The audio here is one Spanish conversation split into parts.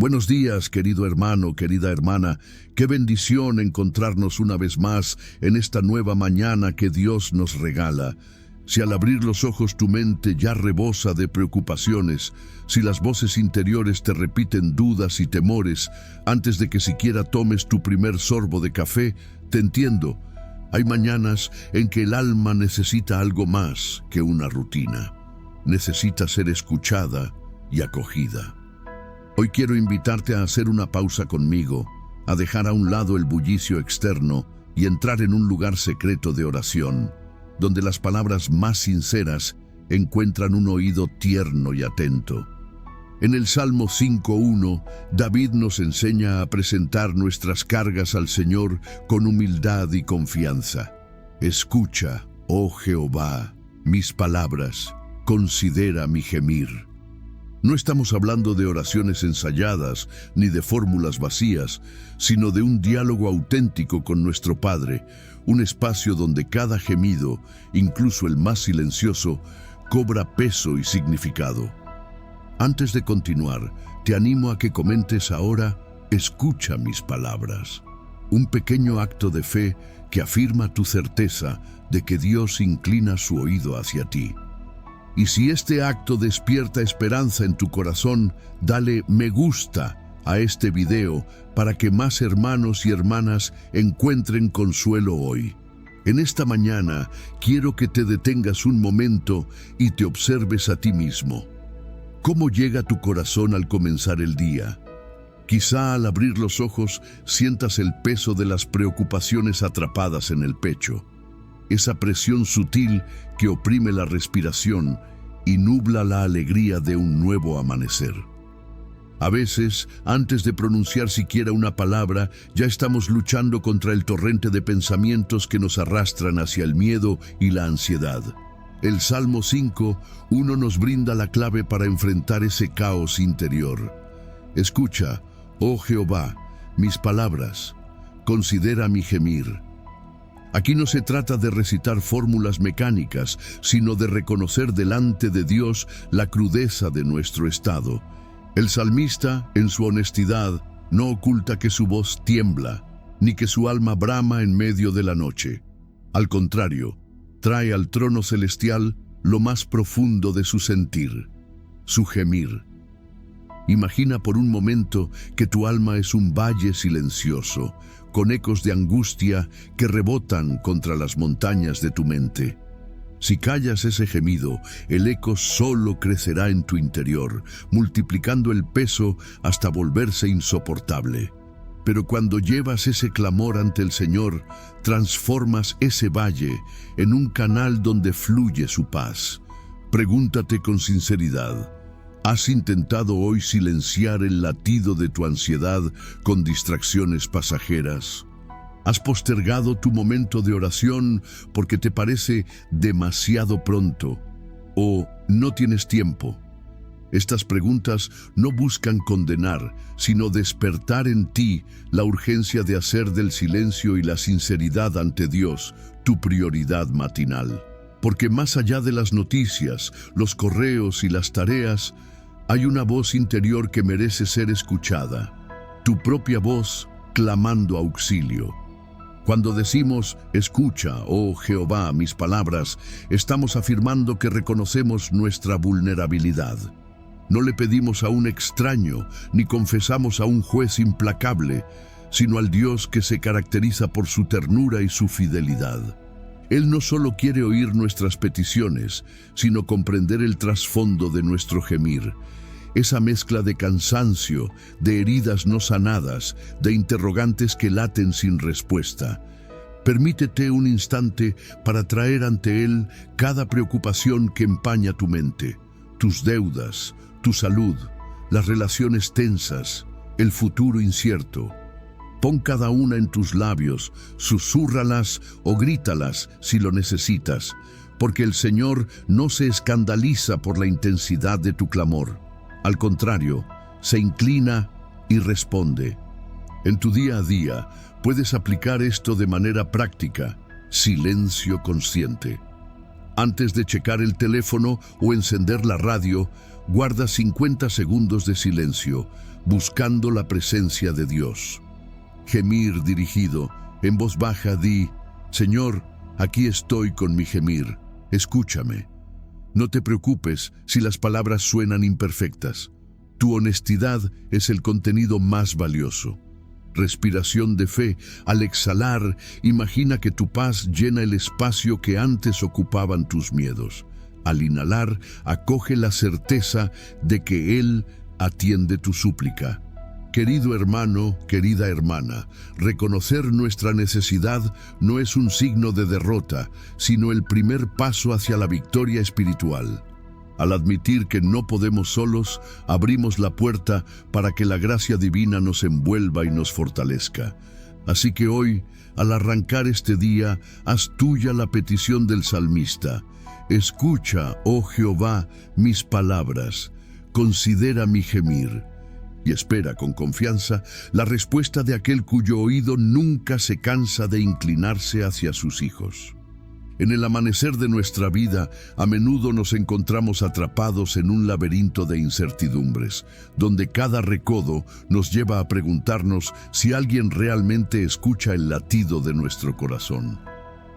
Buenos días, querido hermano, querida hermana. Qué bendición encontrarnos una vez más en esta nueva mañana que Dios nos regala. Si al abrir los ojos tu mente ya rebosa de preocupaciones, si las voces interiores te repiten dudas y temores antes de que siquiera tomes tu primer sorbo de café, te entiendo. Hay mañanas en que el alma necesita algo más que una rutina. Necesita ser escuchada y acogida. Hoy quiero invitarte a hacer una pausa conmigo, a dejar a un lado el bullicio externo y entrar en un lugar secreto de oración, donde las palabras más sinceras encuentran un oído tierno y atento. En el Salmo 5:1, David nos enseña a presentar nuestras cargas al Señor con humildad y confianza. Escucha, oh Jehová, mis palabras, considera mi gemir. No estamos hablando de oraciones ensayadas ni de fórmulas vacías, sino de un diálogo auténtico con nuestro Padre, un espacio donde cada gemido, incluso el más silencioso, cobra peso y significado. Antes de continuar, te animo a que comentes ahora, escucha mis palabras. Un pequeño acto de fe que afirma tu certeza de que Dios inclina su oído hacia ti. Y si este acto despierta esperanza en tu corazón, dale me gusta a este video para que más hermanos y hermanas encuentren consuelo hoy. En esta mañana quiero que te detengas un momento y te observes a ti mismo. ¿Cómo llega tu corazón al comenzar el día? Quizá al abrir los ojos sientas el peso de las preocupaciones atrapadas en el pecho. Esa presión sutil que oprime la respiración y nubla la alegría de un nuevo amanecer. A veces, antes de pronunciar siquiera una palabra, ya estamos luchando contra el torrente de pensamientos que nos arrastran hacia el miedo y la ansiedad. El Salmo 5:1 nos brinda la clave para enfrentar ese caos interior. Escucha, oh Jehová, mis palabras, considera mi gemir. Aquí no se trata de recitar fórmulas mecánicas, sino de reconocer delante de Dios la crudeza de nuestro estado. El salmista, en su honestidad, no oculta que su voz tiembla, ni que su alma brama en medio de la noche. Al contrario, trae al trono celestial lo más profundo de su sentir, su gemir. Imagina por un momento que tu alma es un valle silencioso, con ecos de angustia que rebotan contra las montañas de tu mente. Si callas ese gemido, el eco solo crecerá en tu interior, multiplicando el peso hasta volverse insoportable. Pero cuando llevas ese clamor ante el Señor, transformas ese valle en un canal donde fluye su paz. Pregúntate con sinceridad, ¿has intentado hoy silenciar el latido de tu ansiedad con distracciones pasajeras? ¿Has postergado tu momento de oración porque te parece demasiado pronto o no tienes tiempo? Estas preguntas no buscan condenar, sino despertar en ti la urgencia de hacer del silencio y la sinceridad ante Dios tu prioridad matinal. Porque más allá de las noticias, los correos y las tareas, hay una voz interior que merece ser escuchada, tu propia voz clamando auxilio. Cuando decimos, escucha, oh Jehová, mis palabras, estamos afirmando que reconocemos nuestra vulnerabilidad. No le pedimos a un extraño, ni confesamos a un juez implacable, sino al Dios que se caracteriza por su ternura y su fidelidad. Él no solo quiere oír nuestras peticiones, sino comprender el trasfondo de nuestro gemir. Esa mezcla de cansancio, de heridas no sanadas, de interrogantes que laten sin respuesta. Permítete un instante para traer ante Él cada preocupación que empaña tu mente, tus deudas, tu salud, las relaciones tensas, el futuro incierto. Pon cada una en tus labios, susúrralas o grítalas si lo necesitas, porque el Señor no se escandaliza por la intensidad de tu clamor. Al contrario, se inclina y responde. En tu día a día puedes aplicar esto de manera práctica, silencio consciente. Antes de checar el teléfono o encender la radio, guarda 50 segundos de silencio buscando la presencia de Dios. Gemir dirigido, en voz baja di: Señor, aquí estoy con mi gemir, escúchame. No te preocupes si las palabras suenan imperfectas. Tu honestidad es el contenido más valioso. Respiración de fe. Al exhalar, imagina que tu paz llena el espacio que antes ocupaban tus miedos. Al inhalar, acoge la certeza de que Él atiende tu súplica. Querido hermano, querida hermana, reconocer nuestra necesidad no es un signo de derrota, sino el primer paso hacia la victoria espiritual. Al admitir que no podemos solos, abrimos la puerta para que la gracia divina nos envuelva y nos fortalezca. Así que hoy, al arrancar este día, haz tuya la petición del salmista. Escucha, oh Jehová, mis palabras, considera mi gemir. Y espera con confianza la respuesta de aquel cuyo oído nunca se cansa de inclinarse hacia sus hijos. En el amanecer de nuestra vida, a menudo nos encontramos atrapados en un laberinto de incertidumbres, donde cada recodo nos lleva a preguntarnos si alguien realmente escucha el latido de nuestro corazón.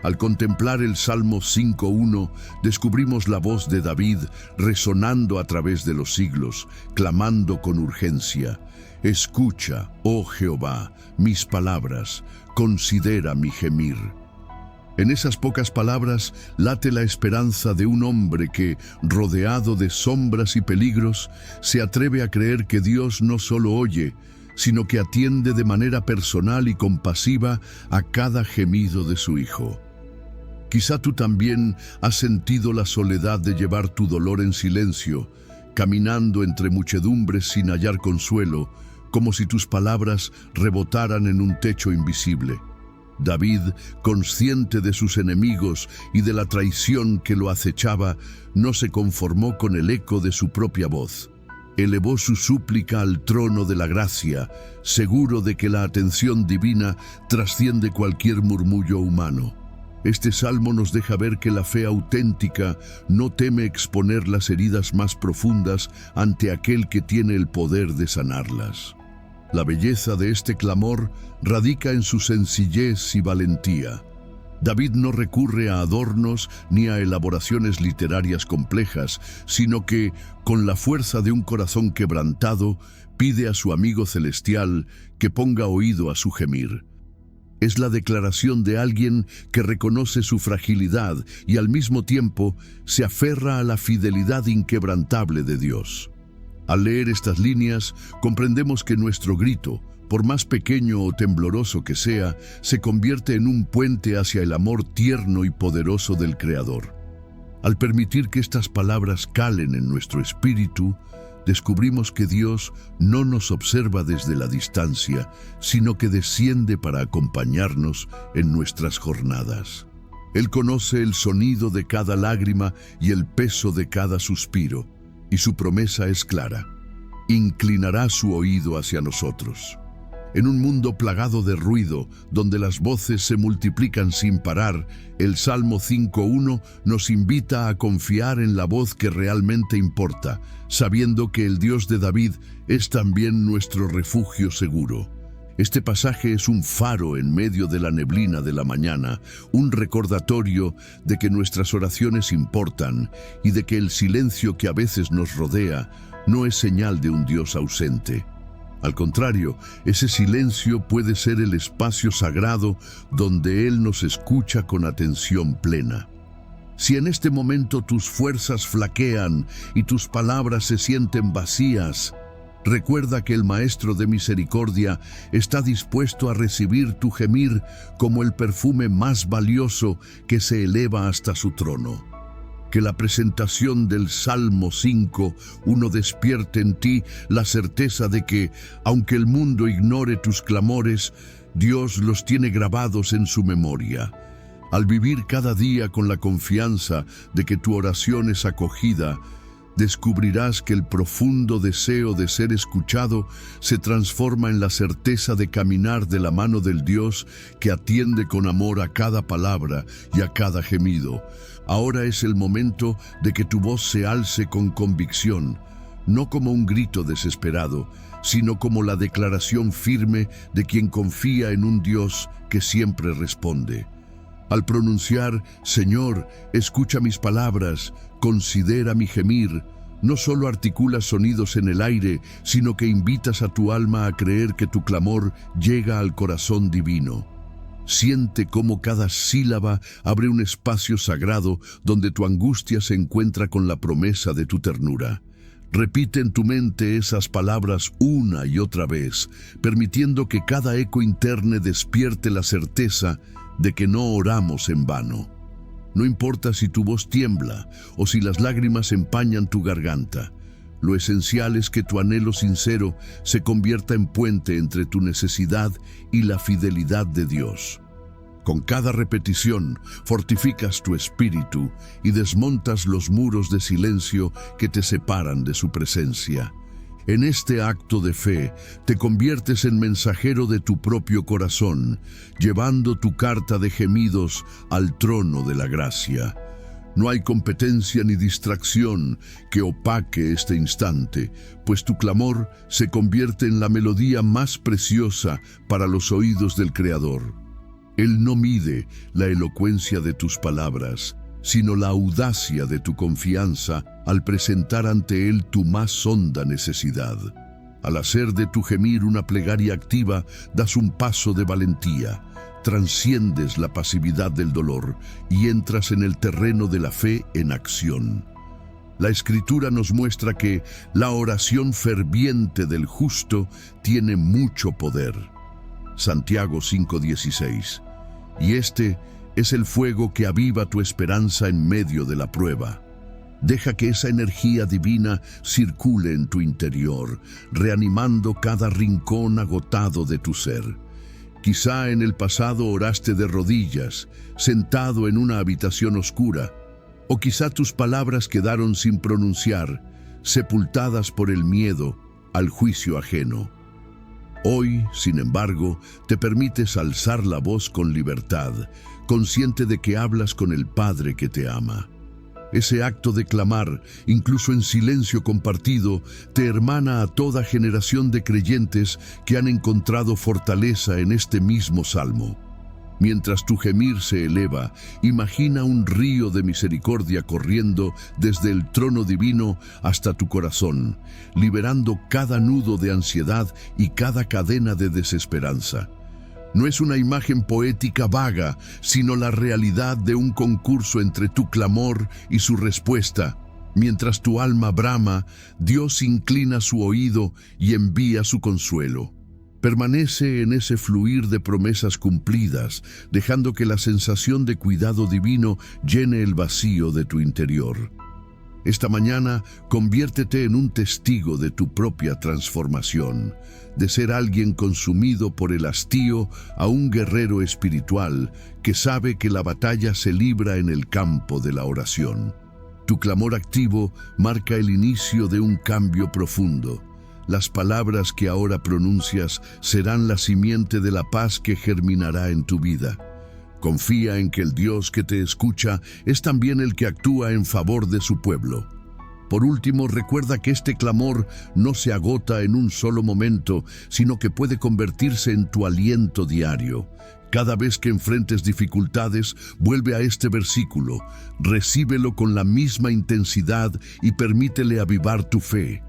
Al contemplar el Salmo 5:1, descubrimos la voz de David resonando a través de los siglos, clamando con urgencia: Escucha, oh Jehová, mis palabras, considera mi gemir. En esas pocas palabras late la esperanza de un hombre que, rodeado de sombras y peligros, se atreve a creer que Dios no solo oye, sino que atiende de manera personal y compasiva a cada gemido de su hijo. Quizá tú también has sentido la soledad de llevar tu dolor en silencio, caminando entre muchedumbres sin hallar consuelo, como si tus palabras rebotaran en un techo invisible. David, consciente de sus enemigos y de la traición que lo acechaba, no se conformó con el eco de su propia voz. Elevó su súplica al trono de la gracia, seguro de que la atención divina trasciende cualquier murmullo humano. Este salmo nos deja ver que la fe auténtica no teme exponer las heridas más profundas ante aquel que tiene el poder de sanarlas. La belleza de este clamor radica en su sencillez y valentía. David no recurre a adornos ni a elaboraciones literarias complejas, sino que, con la fuerza de un corazón quebrantado, pide a su amigo celestial que ponga oído a su gemir. Es la declaración de alguien que reconoce su fragilidad y al mismo tiempo se aferra a la fidelidad inquebrantable de Dios. Al leer estas líneas, comprendemos que nuestro grito, por más pequeño o tembloroso que sea, se convierte en un puente hacia el amor tierno y poderoso del Creador. Al permitir que estas palabras calen en nuestro espíritu, descubrimos que Dios no nos observa desde la distancia, sino que desciende para acompañarnos en nuestras jornadas. Él conoce el sonido de cada lágrima y el peso de cada suspiro, y su promesa es clara: inclinará su oído hacia nosotros. En un mundo plagado de ruido, donde las voces se multiplican sin parar, el Salmo 5:1 nos invita a confiar en la voz que realmente importa, sabiendo que el Dios de David es también nuestro refugio seguro. Este pasaje es un faro en medio de la neblina de la mañana, un recordatorio de que nuestras oraciones importan y de que el silencio que a veces nos rodea no es señal de un Dios ausente. Al contrario, ese silencio puede ser el espacio sagrado donde Él nos escucha con atención plena. Si en este momento tus fuerzas flaquean y tus palabras se sienten vacías, recuerda que el Maestro de Misericordia está dispuesto a recibir tu gemir como el perfume más valioso que se eleva hasta su trono. Que la presentación del Salmo 5:1 despierte en ti la certeza de que, aunque el mundo ignore tus clamores, Dios los tiene grabados en su memoria. Al vivir cada día con la confianza de que tu oración es acogida, descubrirás que el profundo deseo de ser escuchado se transforma en la certeza de caminar de la mano del Dios que atiende con amor a cada palabra y a cada gemido. Ahora es el momento de que tu voz se alce con convicción, no como un grito desesperado, sino como la declaración firme de quien confía en un Dios que siempre responde. Al pronunciar, Señor, escucha mis palabras, considera mi gemir, no solo articulas sonidos en el aire, sino que invitas a tu alma a creer que tu clamor llega al corazón divino. Siente cómo cada sílaba abre un espacio sagrado donde tu angustia se encuentra con la promesa de tu ternura. Repite en tu mente esas palabras una y otra vez, permitiendo que cada eco interno despierte la certeza de que no oramos en vano. No importa si tu voz tiembla o si las lágrimas empañan tu garganta. Lo esencial es que tu anhelo sincero se convierta en puente entre tu necesidad y la fidelidad de Dios. Con cada repetición, fortificas tu espíritu y desmontas los muros de silencio que te separan de su presencia. En este acto de fe, te conviertes en mensajero de tu propio corazón, llevando tu carta de gemidos al trono de la gracia. No hay competencia ni distracción que opaque este instante, pues tu clamor se convierte en la melodía más preciosa para los oídos del Creador. Él no mide la elocuencia de tus palabras, sino la audacia de tu confianza al presentar ante Él tu más honda necesidad. Al hacer de tu gemir una plegaria activa, das un paso de valentía, transciendes la pasividad del dolor y entras en el terreno de la fe en acción. La Escritura nos muestra que la oración ferviente del justo tiene mucho poder. Santiago 5:16. Y este es el fuego que aviva tu esperanza en medio de la prueba. Deja que esa energía divina circule en tu interior, reanimando cada rincón agotado de tu ser. Quizá en el pasado oraste de rodillas, sentado en una habitación oscura, o quizá tus palabras quedaron sin pronunciar, sepultadas por el miedo al juicio ajeno. Hoy, sin embargo, te permites alzar la voz con libertad, consciente de que hablas con el Padre que te ama. Ese acto de clamar, incluso en silencio compartido, te hermana a toda generación de creyentes que han encontrado fortaleza en este mismo salmo. Mientras tu gemir se eleva, imagina un río de misericordia corriendo desde el trono divino hasta tu corazón, liberando cada nudo de ansiedad y cada cadena de desesperanza. No es una imagen poética vaga, sino la realidad de un concurso entre tu clamor y su respuesta. Mientras tu alma brama, Dios inclina su oído y envía su consuelo. Permanece en ese fluir de promesas cumplidas, dejando que la sensación de cuidado divino llene el vacío de tu interior. Esta mañana, conviértete en un testigo de tu propia transformación, de ser alguien consumido por el hastío a un guerrero espiritual que sabe que la batalla se libra en el campo de la oración. Tu clamor activo marca el inicio de un cambio profundo. Las palabras que ahora pronuncias serán la simiente de la paz que germinará en tu vida. Confía en que el Dios que te escucha es también el que actúa en favor de su pueblo. Por último, recuerda que este clamor no se agota en un solo momento, sino que puede convertirse en tu aliento diario. Cada vez que enfrentes dificultades, vuelve a este versículo, recíbelo con la misma intensidad y permítele avivar tu fe.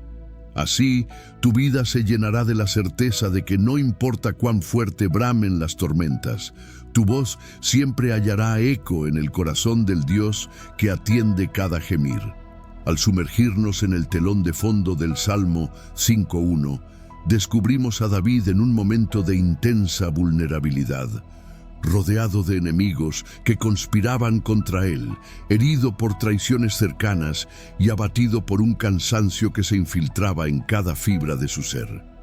Así, tu vida se llenará de la certeza de que no importa cuán fuerte bramen las tormentas, tu voz siempre hallará eco en el corazón del Dios que atiende cada gemir. Al sumergirnos en el telón de fondo del Salmo 5:1, descubrimos a David en un momento de intensa vulnerabilidad, rodeado de enemigos que conspiraban contra él, herido por traiciones cercanas y abatido por un cansancio que se infiltraba en cada fibra de su ser.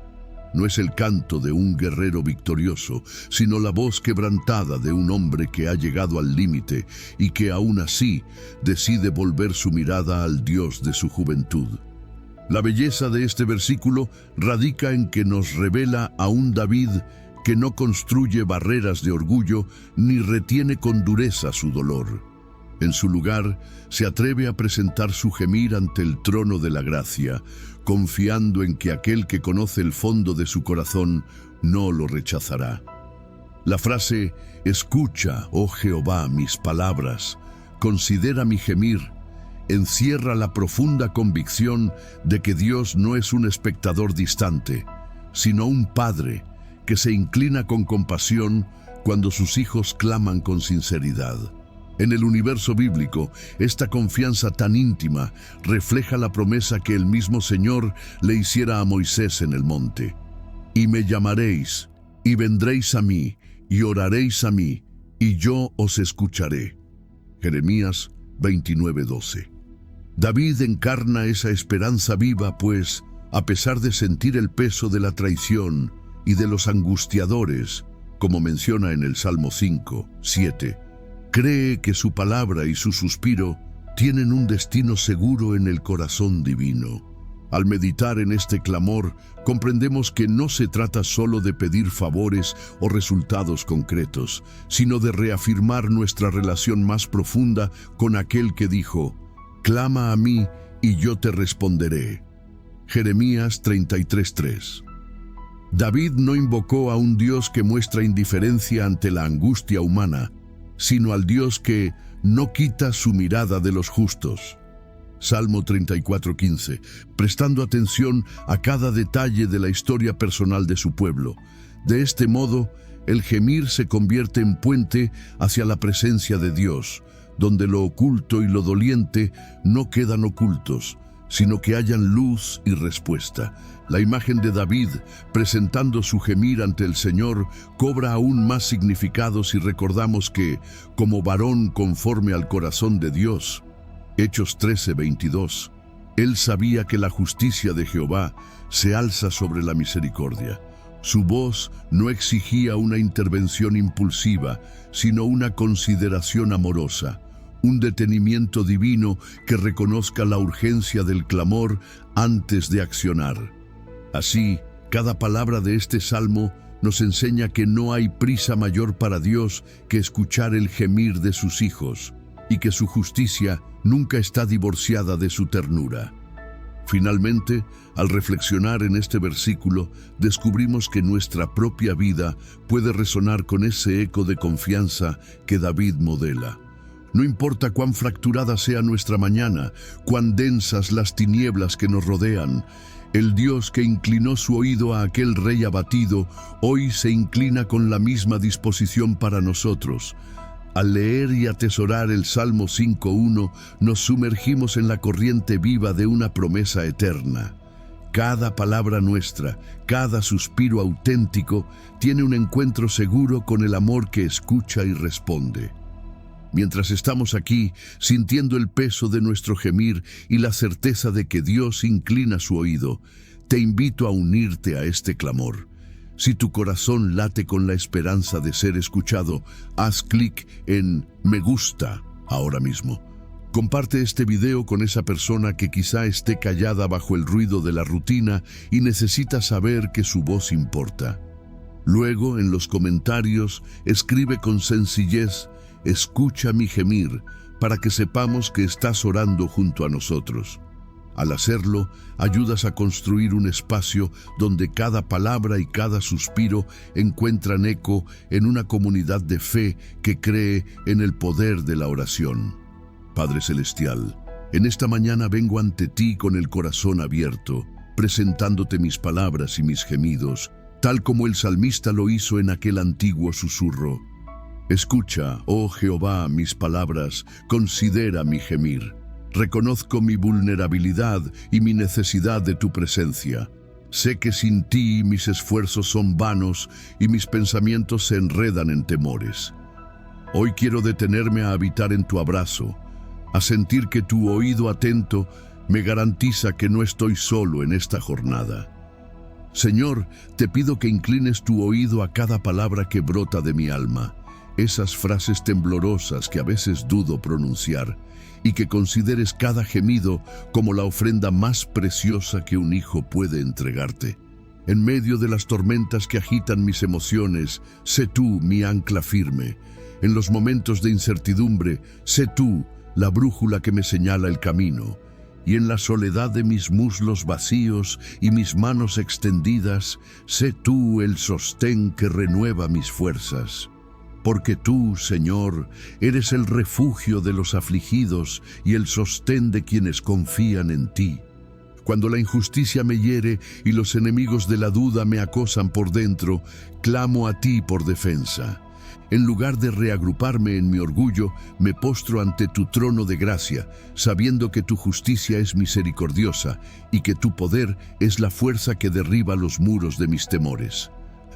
No es el canto de un guerrero victorioso, sino la voz quebrantada de un hombre que ha llegado al límite y que aún así decide volver su mirada al Dios de su juventud. La belleza de este versículo radica en que nos revela a un David que no construye barreras de orgullo ni retiene con dureza su dolor. En su lugar, se atreve a presentar su gemir ante el trono de la gracia, confiando en que aquel que conoce el fondo de su corazón no lo rechazará. La frase «Escucha, oh Jehová, mis palabras, considera mi gemir», encierra la profunda convicción de que Dios no es un espectador distante, sino un padre que se inclina con compasión cuando sus hijos claman con sinceridad. En el universo bíblico, esta confianza tan íntima refleja la promesa que el mismo Señor le hiciera a Moisés en el monte. «Y me llamaréis, y vendréis a mí, y oraréis a mí, y yo os escucharé». Jeremías 29:12. David encarna esa esperanza viva, pues, a pesar de sentir el peso de la traición y de los angustiadores, como menciona en el Salmo 5:7, cree que su palabra y su suspiro tienen un destino seguro en el corazón divino. Al meditar en este clamor, comprendemos que no se trata solo de pedir favores o resultados concretos, sino de reafirmar nuestra relación más profunda con aquel que dijo: «Clama a mí y yo te responderé». Jeremías 33:3. David no invocó a un Dios que muestra indiferencia ante la angustia humana, sino al Dios que no quita su mirada de los justos. Salmo 34:15, prestando atención a cada detalle de la historia personal de su pueblo. De este modo, el gemir se convierte en puente hacia la presencia de Dios, donde lo oculto y lo doliente no quedan ocultos, sino que hallan luz y respuesta. La imagen de David, presentando su gemir ante el Señor, cobra aún más significado si recordamos que, como varón conforme al corazón de Dios, Hechos 13:22, él sabía que la justicia de Jehová se alza sobre la misericordia. Su voz no exigía una intervención impulsiva, sino una consideración amorosa, un detenimiento divino que reconozca la urgencia del clamor antes de accionar. Así, cada palabra de este salmo nos enseña que no hay prisa mayor para Dios que escuchar el gemir de sus hijos, y que su justicia nunca está divorciada de su ternura. Finalmente, al reflexionar en este versículo, descubrimos que nuestra propia vida puede resonar con ese eco de confianza que David modela. No importa cuán fracturada sea nuestra mañana, cuán densas las tinieblas que nos rodean, el Dios que inclinó su oído a aquel rey abatido, hoy se inclina con la misma disposición para nosotros. Al leer y atesorar el Salmo 5:1, nos sumergimos en la corriente viva de una promesa eterna. Cada palabra nuestra, cada suspiro auténtico, tiene un encuentro seguro con el amor que escucha y responde. Mientras estamos aquí, sintiendo el peso de nuestro gemir y la certeza de que Dios inclina su oído, te invito a unirte a este clamor. Si tu corazón late con la esperanza de ser escuchado, haz clic en Me gusta ahora mismo. Comparte este video con esa persona que quizá esté callada bajo el ruido de la rutina y necesita saber que su voz importa. Luego, en los comentarios, escribe con sencillez: «Escucha mi gemir», para que sepamos que estás orando junto a nosotros. Al hacerlo, ayudas a construir un espacio donde cada palabra y cada suspiro encuentran eco en una comunidad de fe que cree en el poder de la oración. Padre Celestial, en esta mañana vengo ante ti con el corazón abierto, presentándote mis palabras y mis gemidos, tal como el salmista lo hizo en aquel antiguo susurro. Escucha, oh Jehová, mis palabras, considera mi gemir. Reconozco mi vulnerabilidad y mi necesidad de tu presencia. Sé que sin ti mis esfuerzos son vanos y mis pensamientos se enredan en temores. Hoy quiero detenerme a habitar en tu abrazo, a sentir que tu oído atento me garantiza que no estoy solo en esta jornada. Señor, te pido que inclines tu oído a cada palabra que brota de mi alma, esas frases temblorosas que a veces dudo pronunciar, y que consideres cada gemido como la ofrenda más preciosa que un hijo puede entregarte. En medio de las tormentas que agitan mis emociones, sé tú mi ancla firme. En los momentos de incertidumbre, sé tú la brújula que me señala el camino. Y en la soledad de mis muslos vacíos y mis manos extendidas, sé tú el sostén que renueva mis fuerzas. Porque tú, Señor, eres el refugio de los afligidos y el sostén de quienes confían en ti. Cuando la injusticia me hiere y los enemigos de la duda me acosan por dentro, clamo a ti por defensa. En lugar de reagruparme en mi orgullo, me postro ante tu trono de gracia, sabiendo que tu justicia es misericordiosa y que tu poder es la fuerza que derriba los muros de mis temores.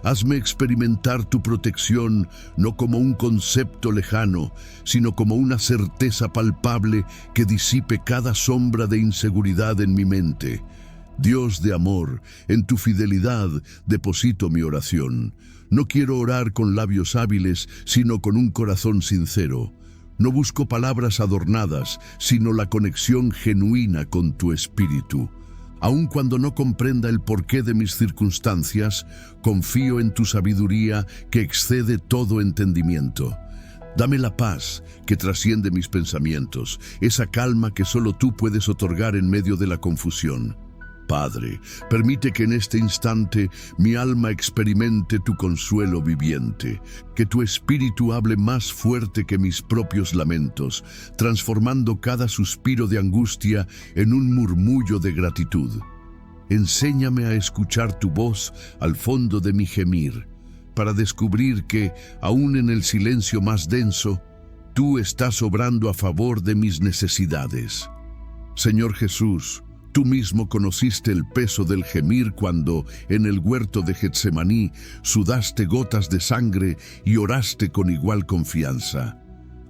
Hazme experimentar tu protección no como un concepto lejano, sino como una certeza palpable que disipe cada sombra de inseguridad en mi mente. Dios de amor, en tu fidelidad deposito mi oración. No quiero orar con labios hábiles, sino con un corazón sincero. No busco palabras adornadas, sino la conexión genuina con tu espíritu. Aun cuando no comprenda el porqué de mis circunstancias, confío en tu sabiduría que excede todo entendimiento. Dame la paz que trasciende mis pensamientos, esa calma que solo tú puedes otorgar en medio de la confusión. Padre, permite que en este instante mi alma experimente tu consuelo viviente, que tu espíritu hable más fuerte que mis propios lamentos, transformando cada suspiro de angustia en un murmullo de gratitud. Enséñame a escuchar tu voz al fondo de mi gemir, para descubrir que, aún en el silencio más denso, tú estás obrando a favor de mis necesidades. Señor Jesús, tú mismo conociste el peso del gemir cuando, en el huerto de Getsemaní, sudaste gotas de sangre y oraste con igual confianza.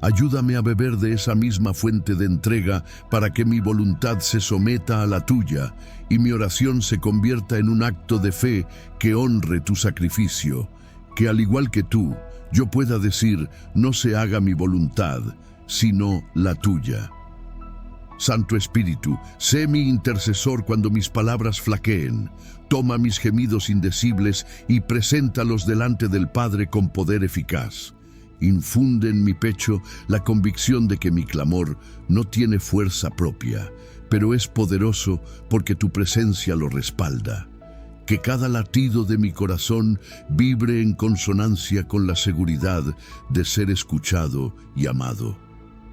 Ayúdame a beber de esa misma fuente de entrega para que mi voluntad se someta a la tuya y mi oración se convierta en un acto de fe que honre tu sacrificio. Que al igual que tú, yo pueda decir, no se haga mi voluntad, sino la tuya. Santo Espíritu, sé mi intercesor cuando mis palabras flaqueen. Toma mis gemidos indecibles y preséntalos delante del Padre con poder eficaz. Infunde en mi pecho la convicción de que mi clamor no tiene fuerza propia, pero es poderoso porque tu presencia lo respalda. Que cada latido de mi corazón vibre en consonancia con la seguridad de ser escuchado y amado.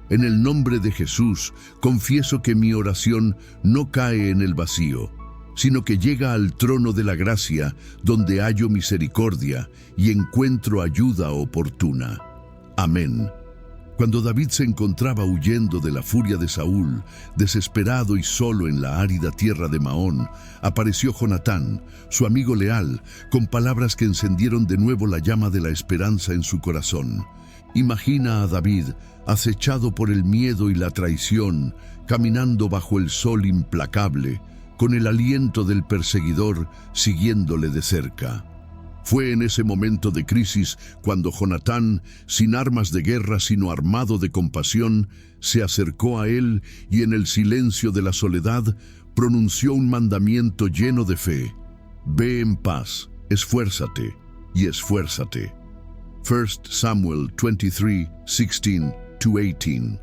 En el nombre de Jesús, confieso que mi oración no cae en el vacío, sino que llega al trono de la gracia, donde hallo misericordia y encuentro ayuda oportuna. Amén. Cuando David se encontraba huyendo de la furia de Saúl, desesperado y solo en la árida tierra de Maón, apareció Jonatán, su amigo leal, con palabras que encendieron de nuevo la llama de la esperanza en su corazón. Imagina a David, acechado por el miedo y la traición, caminando bajo el sol implacable, con el aliento del perseguidor siguiéndole de cerca. Fue en ese momento de crisis cuando Jonatán, sin armas de guerra sino armado de compasión, se acercó a él y en el silencio de la soledad pronunció un mandamiento lleno de fe. Ve en paz, esfuérzate y esfuérzate. 1 Samuel 23, 16-18.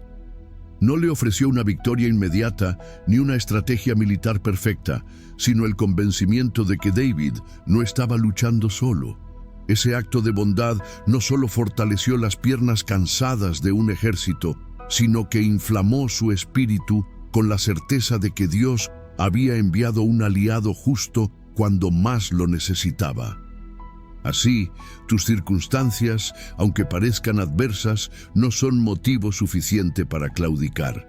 No le ofreció una victoria inmediata ni una estrategia militar perfecta, sino el convencimiento de que David no estaba luchando solo. Ese acto de bondad no solo fortaleció las piernas cansadas de un ejército, sino que inflamó su espíritu con la certeza de que Dios había enviado un aliado justo cuando más lo necesitaba. Así, tus circunstancias, aunque parezcan adversas, no son motivo suficiente para claudicar.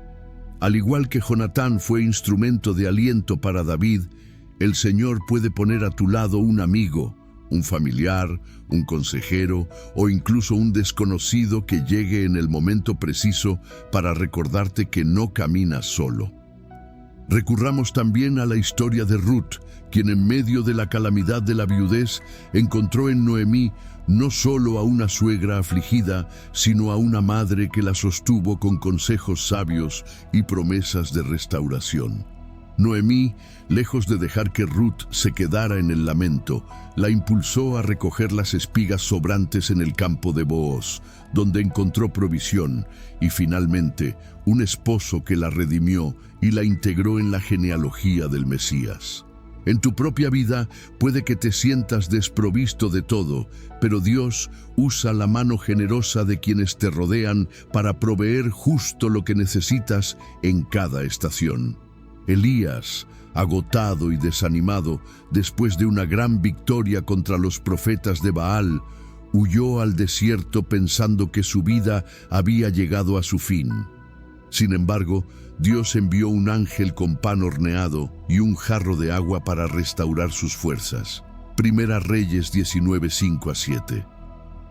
Al igual que Jonatán fue instrumento de aliento para David, el Señor puede poner a tu lado un amigo, un familiar, un consejero o incluso un desconocido que llegue en el momento preciso para recordarte que no caminas solo. Recurramos también a la historia de Ruth, quien en medio de la calamidad de la viudez encontró en Noemí no solo a una suegra afligida, sino a una madre que la sostuvo con consejos sabios y promesas de restauración. Noemí, lejos de dejar que Ruth se quedara en el lamento, la impulsó a recoger las espigas sobrantes en el campo de Booz, donde encontró provisión y finalmente un esposo que la redimió y la integró en la genealogía del Mesías. En tu propia vida puede que te sientas desprovisto de todo, pero Dios usa la mano generosa de quienes te rodean para proveer justo lo que necesitas en cada estación. Elías, agotado y desanimado después de una gran victoria contra los profetas de Baal, huyó al desierto pensando que su vida había llegado a su fin. Sin embargo, Dios envió un ángel con pan horneado y un jarro de agua para restaurar sus fuerzas. Primera Reyes 19, 5-7.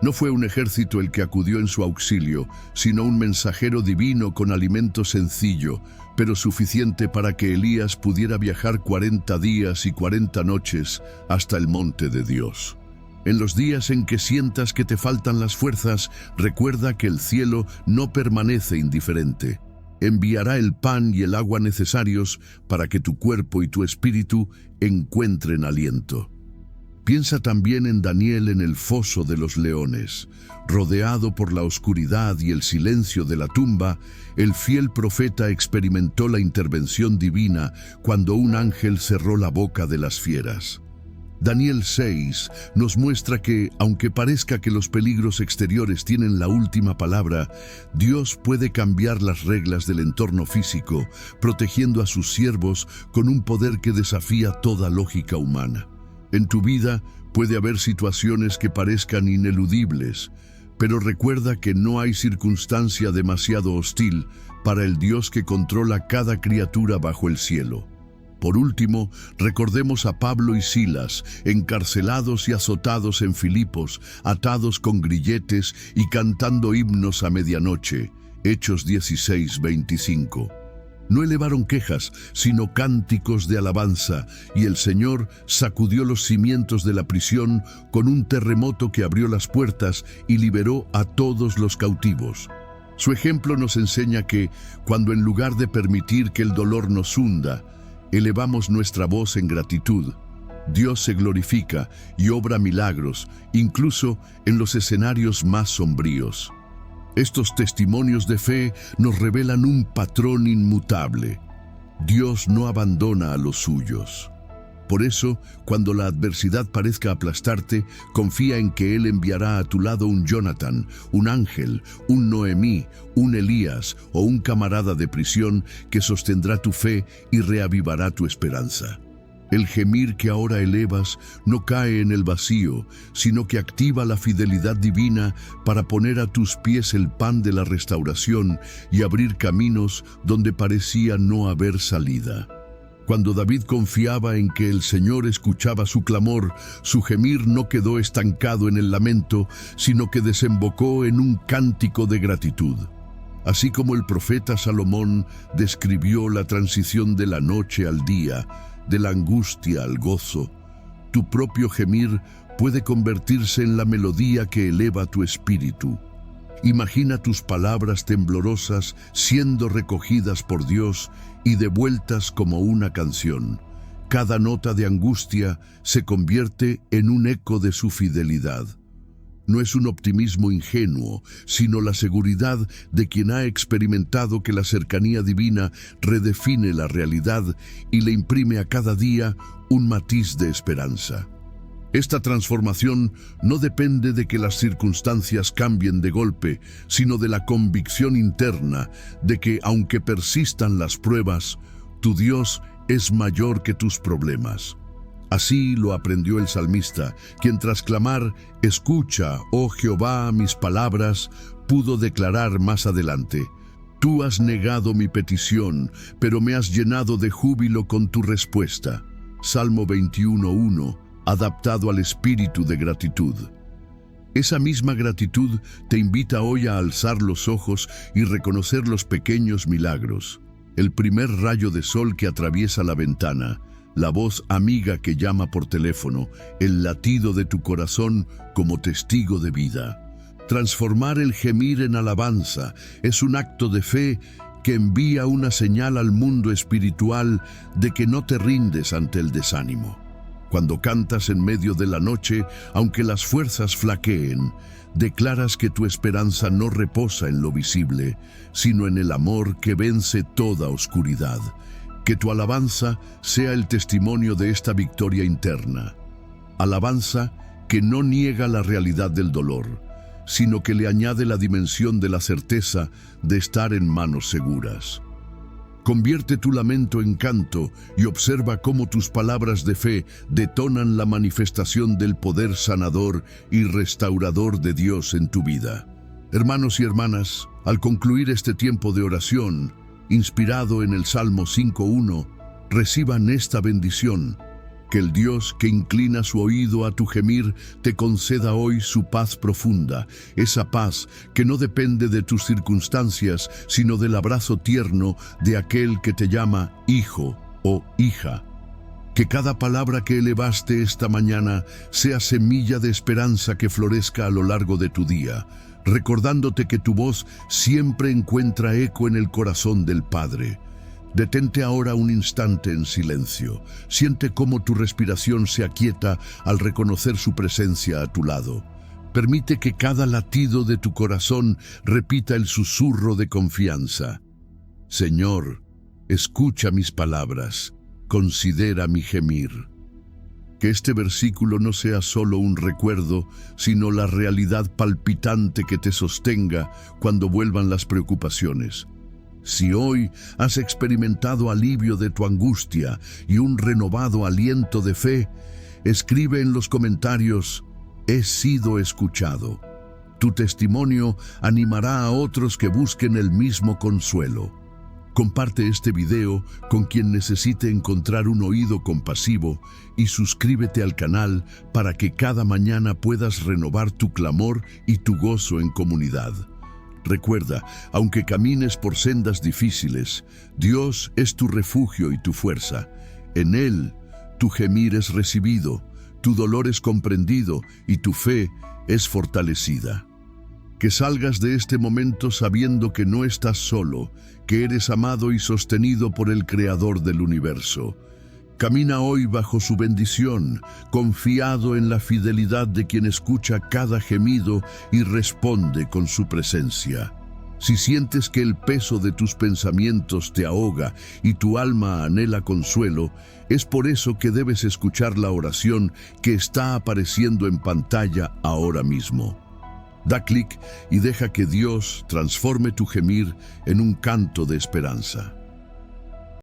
No fue un ejército el que acudió en su auxilio, sino un mensajero divino con alimento sencillo, pero suficiente para que Elías pudiera viajar 40 días y 40 noches hasta el monte de Dios. En los días en que sientas que te faltan las fuerzas, recuerda que el cielo no permanece indiferente. Enviará el pan y el agua necesarios para que tu cuerpo y tu espíritu encuentren aliento. Piensa también en Daniel en el foso de los leones. Rodeado por la oscuridad y el silencio de la tumba, el fiel profeta experimentó la intervención divina cuando un ángel cerró la boca de las fieras. Daniel 6 nos muestra que, aunque parezca que los peligros exteriores tienen la última palabra, Dios puede cambiar las reglas del entorno físico, protegiendo a sus siervos con un poder que desafía toda lógica humana. En tu vida puede haber situaciones que parezcan ineludibles, pero recuerda que no hay circunstancia demasiado hostil para el Dios que controla cada criatura bajo el cielo. Por último, recordemos a Pablo y Silas, encarcelados y azotados en Filipos, atados con grilletes y cantando himnos a medianoche. Hechos 16:25. No elevaron quejas, sino cánticos de alabanza, y el Señor sacudió los cimientos de la prisión con un terremoto que abrió las puertas y liberó a todos los cautivos. Su ejemplo nos enseña que, cuando en lugar de permitir que el dolor nos hunda, elevamos nuestra voz en gratitud, Dios se glorifica y obra milagros, incluso en los escenarios más sombríos. Estos testimonios de fe nos revelan un patrón inmutable. Dios no abandona a los suyos. Por eso, cuando la adversidad parezca aplastarte, confía en que Él enviará a tu lado un Jonathan, un ángel, un Noemí, un Elías o un camarada de prisión que sostendrá tu fe y reavivará tu esperanza. El gemir que ahora elevas no cae en el vacío, sino que activa la fidelidad divina para poner a tus pies el pan de la restauración y abrir caminos donde parecía no haber salida. Cuando David confiaba en que el Señor escuchaba su clamor, su gemir no quedó estancado en el lamento, sino que desembocó en un cántico de gratitud. Así como el profeta Salomón describió la transición de la noche al día, de la angustia al gozo, tu propio gemir puede convertirse en la melodía que eleva tu espíritu. Imagina tus palabras temblorosas siendo recogidas por Dios y devueltas como una canción. Cada nota de angustia se convierte en un eco de su fidelidad. No es un optimismo ingenuo, sino la seguridad de quien ha experimentado que la cercanía divina redefine la realidad y le imprime a cada día un matiz de esperanza. Esta transformación no depende de que las circunstancias cambien de golpe, sino de la convicción interna de que, aunque persistan las pruebas, tu Dios es mayor que tus problemas. Así lo aprendió el salmista, quien tras clamar, «Escucha, oh Jehová, mis palabras», pudo declarar más adelante, «Tú has negado mi petición, pero me has llenado de júbilo con tu respuesta». Salmo 21:1, adaptado al espíritu de gratitud. Esa misma gratitud te invita hoy a alzar los ojos y reconocer los pequeños milagros. El primer rayo de sol que atraviesa la ventana, la voz amiga que llama por teléfono, el latido de tu corazón como testigo de vida. Transformar el gemir en alabanza es un acto de fe que envía una señal al mundo espiritual de que no te rindes ante el desánimo. Cuando cantas en medio de la noche, aunque las fuerzas flaqueen, declaras que tu esperanza no reposa en lo visible, sino en el amor que vence toda oscuridad. Que tu alabanza sea el testimonio de esta victoria interna. Alabanza que no niega la realidad del dolor, sino que le añade la dimensión de la certeza de estar en manos seguras. Convierte tu lamento en canto y observa cómo tus palabras de fe detonan la manifestación del poder sanador y restaurador de Dios en tu vida. Hermanos y hermanas, al concluir este tiempo de oración, inspirado en el Salmo 5:1, reciban esta bendición. Que el Dios que inclina su oído a tu gemir te conceda hoy su paz profunda, esa paz que no depende de tus circunstancias, sino del abrazo tierno de aquel que te llama hijo o hija. Que cada palabra que elevaste esta mañana sea semilla de esperanza que florezca a lo largo de tu día, recordándote que tu voz siempre encuentra eco en el corazón del Padre. Detente ahora un instante en silencio. Siente cómo tu respiración se aquieta al reconocer su presencia a tu lado. Permite que cada latido de tu corazón repita el susurro de confianza. Señor, escucha mis palabras, considera mi gemir. Que este versículo no sea solo un recuerdo, sino la realidad palpitante que te sostenga cuando vuelvan las preocupaciones. Si hoy has experimentado alivio de tu angustia y un renovado aliento de fe, escribe en los comentarios: he sido escuchado. Tu testimonio animará a otros que busquen el mismo consuelo. Comparte este video con quien necesite encontrar un oído compasivo y suscríbete al canal para que cada mañana puedas renovar tu clamor y tu gozo en comunidad. Recuerda, aunque camines por sendas difíciles, Dios es tu refugio y tu fuerza. En Él, tu gemir es recibido, tu dolor es comprendido y tu fe es fortalecida. Que salgas de este momento sabiendo que no estás solo, que eres amado y sostenido por el Creador del universo. Camina hoy bajo su bendición, confiado en la fidelidad de quien escucha cada gemido y responde con su presencia. Si sientes que el peso de tus pensamientos te ahoga y tu alma anhela consuelo, es por eso que debes escuchar la oración que está apareciendo en pantalla ahora mismo. Da clic y deja que Dios transforme tu gemir en un canto de esperanza.